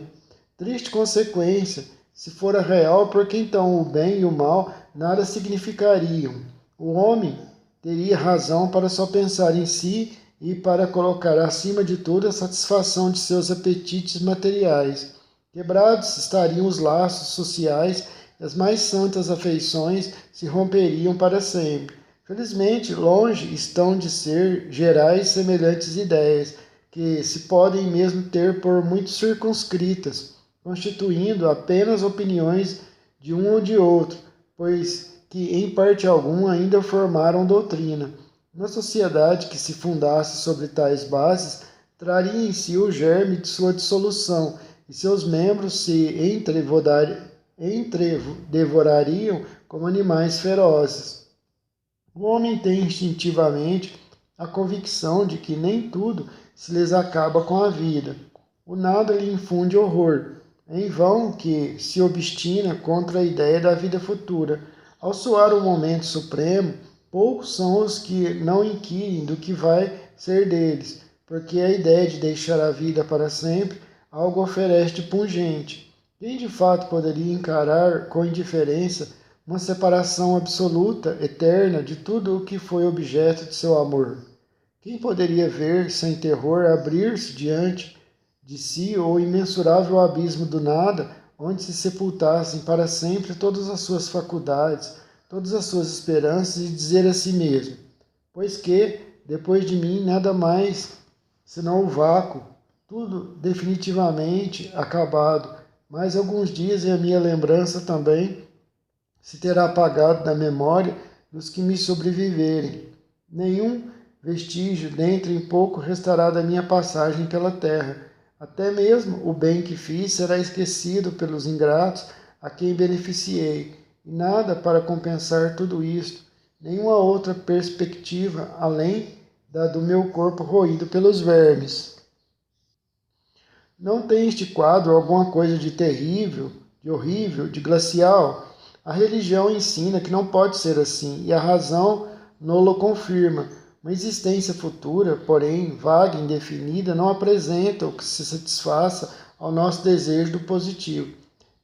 Triste consequência, se fora real, porque então o bem e o mal nada significariam. O homem teria razão para só pensar em si e para colocar acima de tudo a satisfação de seus apetites materiais. Quebrados estariam os laços sociais e as mais santas afeições se romperiam para sempre. Felizmente, longe estão de ser gerais semelhantes ideias, que se podem mesmo ter por muito circunscritas, constituindo apenas opiniões de um ou de outro, pois que em parte alguma ainda formaram doutrina. Uma sociedade que se fundasse sobre tais bases traria em si o germe de sua dissolução, e seus membros se entredevorariam como animais ferozes. O homem tem instintivamente a convicção de que nem tudo se lhes acaba com a vida. O nada lhe infunde horror. É em vão que se obstina contra a ideia da vida futura. Ao soar o momento supremo, poucos são os que não inquirem do que vai ser deles, porque a ideia de deixar a vida para sempre algo oferece de pungente. Quem de fato poderia encarar com indiferença uma separação absoluta, eterna, de tudo o que foi objeto de seu amor? Quem poderia ver sem terror abrir-se diante de si o imensurável abismo do nada, onde se sepultassem para sempre todas as suas faculdades, todas as suas esperanças, e dizer a si mesmo: pois que, depois de mim, nada mais senão o vácuo, tudo definitivamente acabado, mais alguns dias e a minha lembrança também se terá apagado da memória dos que me sobreviverem. Nenhum vestígio dentro em pouco restará da minha passagem pela terra. Até mesmo o bem que fiz será esquecido pelos ingratos a quem beneficiei, e nada para compensar tudo isto, nenhuma outra perspectiva além da do meu corpo roído pelos vermes. Não tem este quadro alguma coisa de terrível, de horrível, de glacial? A religião ensina que não pode ser assim, e a razão nolo confirma. Uma existência futura, porém vaga e indefinida, não apresenta o que se satisfaça ao nosso desejo do positivo.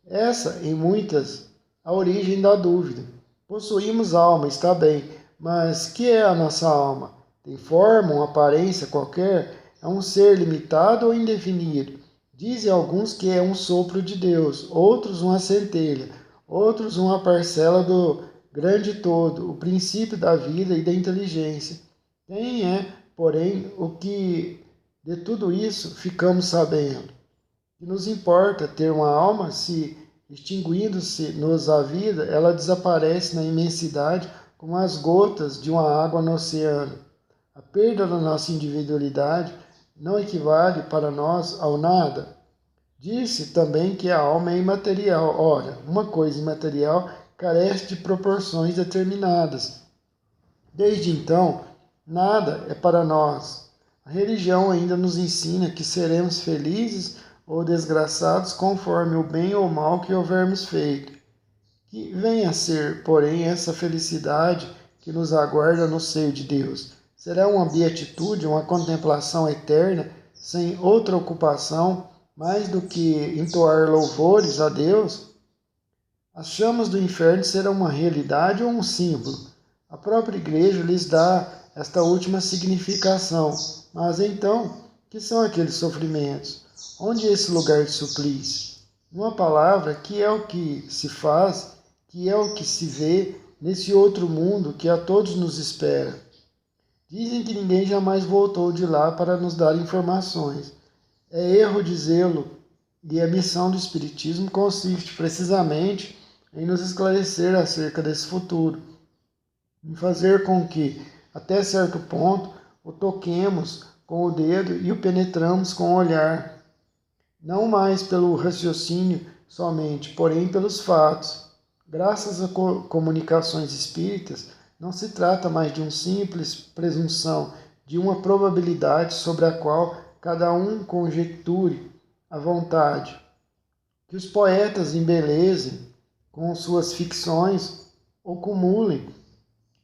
Essa, em muitas, a origem da dúvida. Possuímos alma, está bem, mas que é a nossa alma? Tem forma, uma aparência qualquer? É um ser limitado ou indefinido? Dizem alguns que é um sopro de Deus, outros uma centelha, outros uma parcela do grande todo, o princípio da vida e da inteligência. Quem é, porém, o que de tudo isso ficamos sabendo? Que nos importa ter uma alma se, extinguindo-se-nos a vida, ela desaparece na imensidade como as gotas de uma água no oceano. A perda da nossa individualidade não equivale para nós ao nada? Disse também que a alma é imaterial. Ora, uma coisa imaterial carece de proporções determinadas. Desde então, nada é para nós. A religião ainda nos ensina que seremos felizes ou desgraçados conforme o bem ou mal que houvermos feito. Que venha a ser, porém, essa felicidade que nos aguarda no seio de Deus. Será uma beatitude, uma contemplação eterna, sem outra ocupação, mais do que entoar louvores a Deus? As chamas do inferno serão uma realidade ou um símbolo? A própria Igreja lhes dá esta última significação. Mas então, que são aqueles sofrimentos? Onde é esse lugar de suplício? Uma palavra, que é o que se faz, que é o que se vê nesse outro mundo que a todos nos espera. Dizem que ninguém jamais voltou de lá para nos dar informações. É erro dizê-lo, e a missão do Espiritismo consiste precisamente em nos esclarecer acerca desse futuro, em fazer com que, até certo ponto, o toquemos com o dedo e o penetramos com o olhar, não mais pelo raciocínio somente, porém pelos fatos. Graças a comunicações espíritas, não se trata mais de uma simples presunção, de uma probabilidade sobre a qual cada um conjecture à vontade. Que os poetas embelezem com suas ficções ou cumulem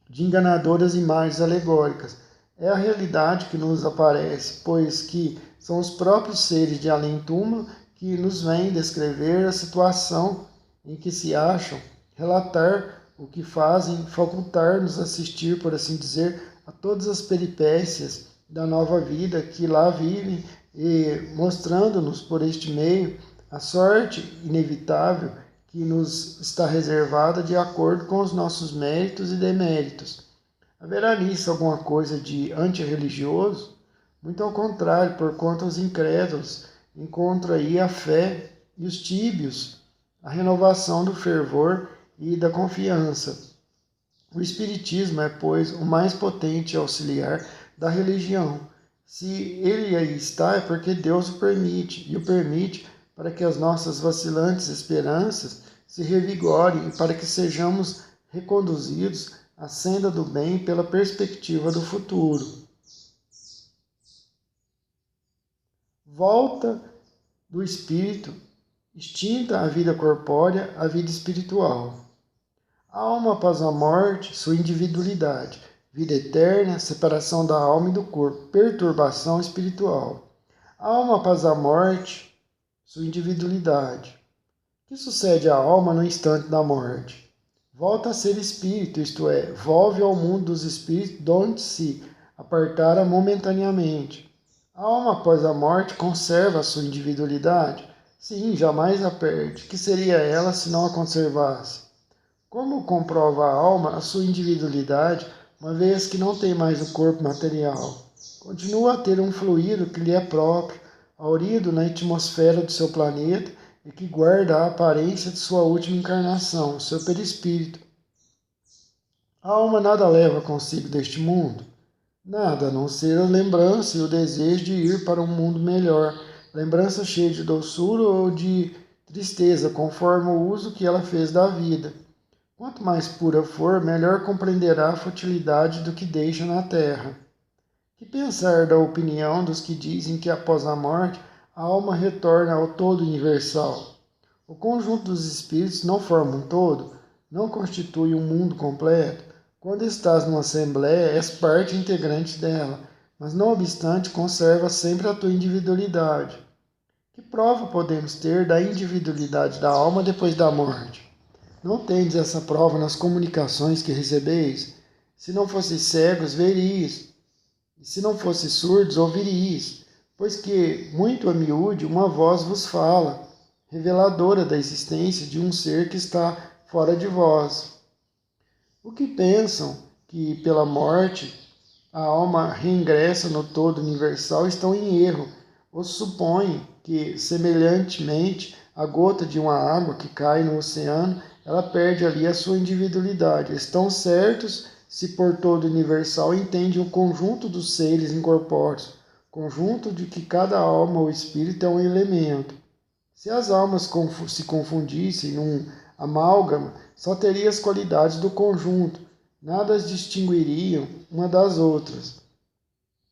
de enganadoras imagens alegóricas. É a realidade que nos aparece, pois que são os próprios seres de além-túmulo que nos vêm descrever a situação em que se acham, relatar o que fazem, facultar-nos assistir, por assim dizer, a todas as peripécias da nova vida que lá vivem e mostrando-nos por este meio a sorte inevitável que nos está reservada de acordo com os nossos méritos e deméritos. Haverá nisso alguma coisa de antirreligioso? Muito ao contrário, porquanto os incrédulos encontram aí a fé e os tíbios, a renovação do fervor e da confiança. O Espiritismo é, pois, o mais potente auxiliar da religião. Se ele aí está, é porque Deus o permite, e o permite para que as nossas vacilantes esperanças se revigorem e para que sejamos reconduzidos à senda do bem pela perspectiva do futuro. Volta do espírito, extinta a vida corpórea, a vida espiritual. A alma após a morte, sua individualidade, vida eterna, separação da alma e do corpo, perturbação espiritual. A alma após a morte, sua individualidade. O que sucede à alma no instante da morte? Volta a ser espírito, isto é, volve ao mundo dos espíritos, de onde se apartara momentaneamente. A alma após a morte conserva a sua individualidade? Sim, jamais a perde. Que seria ela se não a conservasse? Como comprova a alma a sua individualidade, uma vez que não tem mais o corpo material? Continua a ter um fluido que lhe é próprio, haurido na atmosfera do seu planeta e que guarda a aparência de sua última encarnação, seu perispírito. A alma nada leva consigo deste mundo? Nada, a não ser a lembrança e o desejo de ir para um mundo melhor, lembrança cheia de doçura ou de tristeza, conforme o uso que ela fez da vida. Quanto mais pura for, melhor compreenderá a futilidade do que deixa na terra. Que pensar da opinião dos que dizem que após a morte a alma retorna ao todo universal? O conjunto dos espíritos não forma um todo, não constitui um mundo completo. Quando estás numa assembleia, és parte integrante dela, mas não obstante conserva sempre a tua individualidade. Que prova podemos ter da individualidade da alma depois da morte? Não tendes essa prova nas comunicações que recebeis? Se não fosseis cegos, veríeis, e se não fosseis surdos, ouviríeis, pois que, muito a miúde, uma voz vos fala, reveladora da existência de um ser que está fora de vós. O que pensam que, pela morte, a alma reingressa no todo universal estão em erro, ou supõem que, semelhantemente à gota de uma água que cai no oceano, ela perde ali a sua individualidade. Estão certos se por todo universal entende o conjunto dos seres incorpóreos, conjunto de que cada alma ou espírito é um elemento. Se as almas se confundissem num amálgama, só teria as qualidades do conjunto, nada as distinguiriam uma das outras.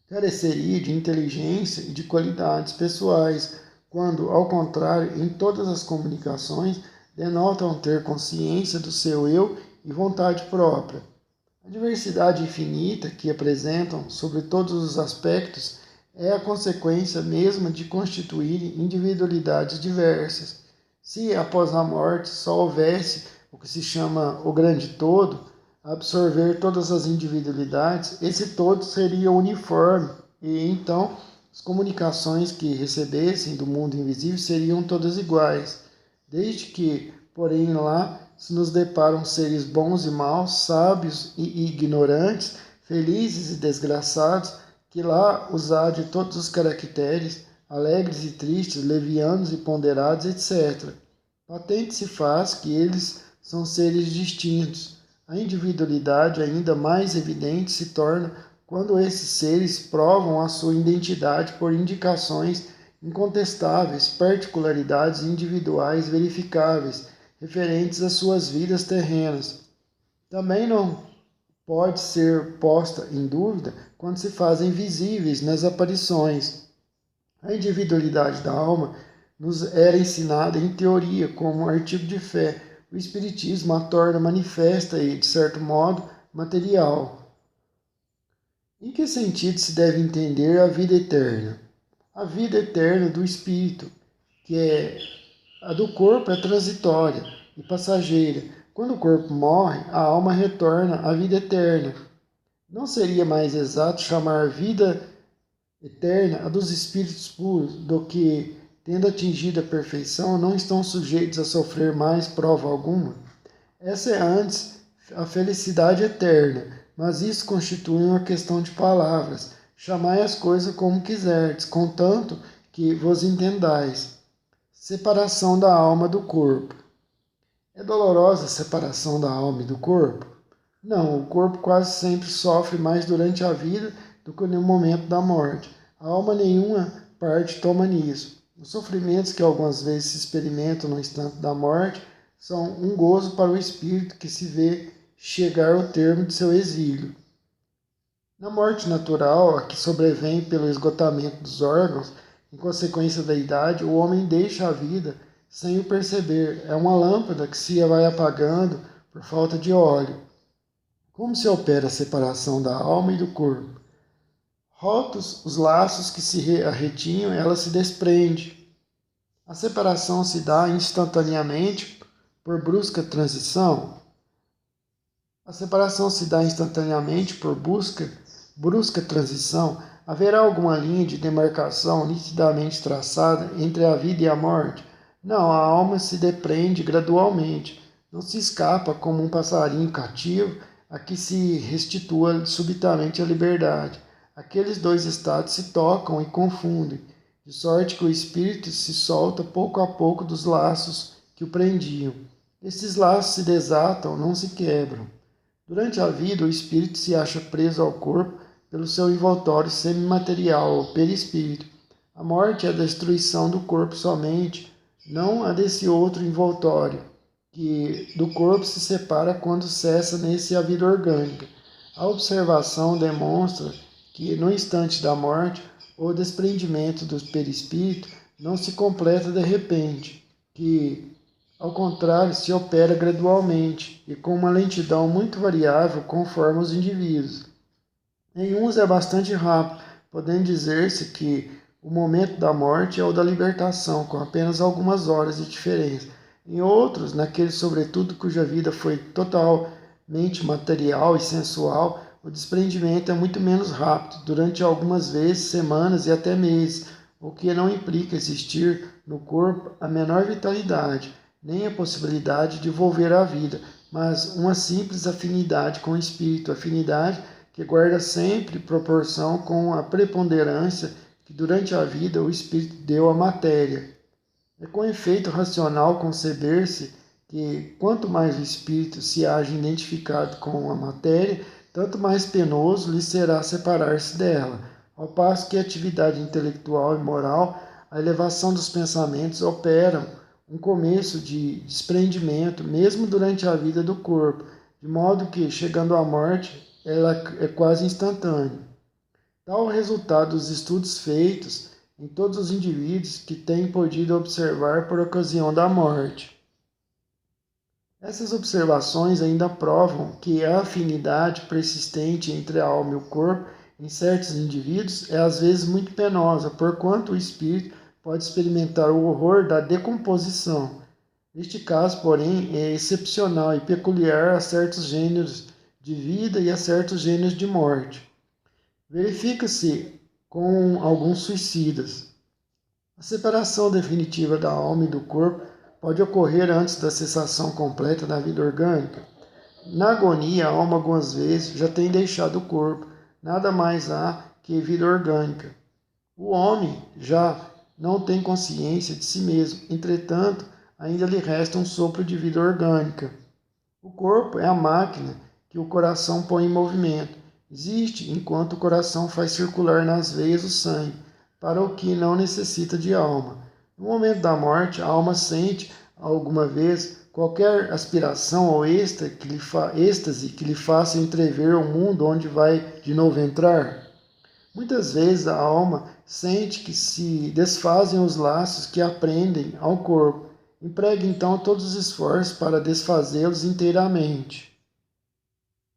Careceria de inteligência e de qualidades pessoais, quando, ao contrário, em todas as comunicações, denotam ter consciência do seu eu e vontade própria. A diversidade infinita que apresentam sobre todos os aspectos é a consequência mesma de constituírem individualidades diversas. Se, após a morte, só houvesse o que se chama o grande todo, absorver todas as individualidades, esse todo seria uniforme e, então, as comunicações que recebessem do mundo invisível seriam todas iguais, desde que, porém, lá se nos deparam seres bons e maus, sábios e ignorantes, felizes e desgraçados, que lá os há de todos os caracteres, alegres e tristes, levianos e ponderados, etc. Patente se faz que eles são seres distintos. A individualidade ainda mais evidente se torna quando esses seres provam a sua identidade por indicações incontestáveis, particularidades individuais verificáveis, referentes às suas vidas terrenas. Também não pode ser posta em dúvida quando se fazem visíveis nas aparições. A individualidade da alma nos era ensinada em teoria como artigo de fé. O Espiritismo a torna manifesta e, de certo modo, material. Em que sentido se deve entender a vida eterna? A vida eterna do espírito, que é a do corpo, é transitória e passageira. Quando o corpo morre, a alma retorna à vida eterna. Não seria mais exato chamar vida eterna a dos espíritos puros, do que, tendo atingido a perfeição, não estão sujeitos a sofrer mais prova alguma? Essa é antes a felicidade eterna, mas isso constitui uma questão de palavras. Chamai as coisas como quiserdes, contanto que vos entendais. Separação da alma do corpo. É dolorosa a separação da alma e do corpo? Não, o corpo quase sempre sofre mais durante a vida do que no momento da morte. A alma nenhuma parte toma nisso. Os sofrimentos que algumas vezes se experimentam no instante da morte são um gozo para o espírito que se vê chegar ao termo de seu exílio. Na morte natural, a que sobrevém pelo esgotamento dos órgãos, em consequência da idade, o homem deixa a vida sem o perceber. É uma lâmpada que se vai apagando por falta de óleo. Como se opera a separação da alma e do corpo? Rotos os laços que se retinham, ela se desprende. A separação se dá instantaneamente por brusca transição. A separação se dá instantaneamente por brusca transição. Haverá alguma linha de demarcação nitidamente traçada entre a vida e a morte? Não, a alma se depreende gradualmente. Não se escapa como um passarinho cativo a que se restitua subitamente a liberdade. Aqueles dois estados se tocam e confundem, de sorte que o espírito se solta pouco a pouco dos laços que o prendiam. Esses laços se desatam, não se quebram. Durante a vida, o espírito se acha preso ao corpo pelo seu envoltório semimaterial, ou perispírito. A morte é a destruição do corpo somente, não a desse outro envoltório, que do corpo se separa quando cessa nesse a vida orgânica. A observação demonstra que, no instante da morte, o desprendimento do perispírito não se completa de repente, que, ao contrário, se opera gradualmente e com uma lentidão muito variável conforme os indivíduos. Em uns é bastante rápido, podendo dizer-se que o momento da morte é o da libertação, com apenas algumas horas de diferença. Em outros, naqueles sobretudo cuja vida foi totalmente material e sensual, o desprendimento é muito menos rápido, durante algumas vezes semanas e até meses, o que não implica existir no corpo a menor vitalidade, nem a possibilidade de volver à vida, mas uma simples afinidade com o espírito, afinidade que guarda sempre proporção com a preponderância que durante a vida o espírito deu à matéria. É com efeito racional conceber-se que quanto mais o espírito se haja identificado com a matéria, tanto mais penoso lhe será separar-se dela, ao passo que a atividade intelectual e moral, a elevação dos pensamentos operam um começo de desprendimento, mesmo durante a vida do corpo, de modo que, chegando à morte, ela é quase instantânea. Tal o resultado dos estudos feitos em todos os indivíduos que têm podido observar por ocasião da morte. Essas observações ainda provam que a afinidade persistente entre a alma e o corpo em certos indivíduos é às vezes muito penosa, porquanto o espírito pode experimentar o horror da decomposição. Este caso, porém, é excepcional e peculiar a certos gêneros de vida e a certos gêneros de morte. Verifica-se com alguns suicidas. A separação definitiva da alma e do corpo pode ocorrer antes da cessação completa da vida orgânica. Na agonia, a alma algumas vezes já tem deixado o corpo, nada mais há que vida orgânica. O homem já não tem consciência de si mesmo, entretanto, ainda lhe resta um sopro de vida orgânica. O corpo é a máquina que o coração põe em movimento. Existe enquanto o coração faz circular nas veias o sangue, para o que não necessita de alma. No momento da morte, a alma sente, alguma vez, qualquer aspiração ou êxtase que lhe faça entrever o mundo onde vai de novo entrar? Muitas vezes a alma sente que se desfazem os laços que a prendem ao corpo. Emprega então todos os esforços para desfazê-los inteiramente.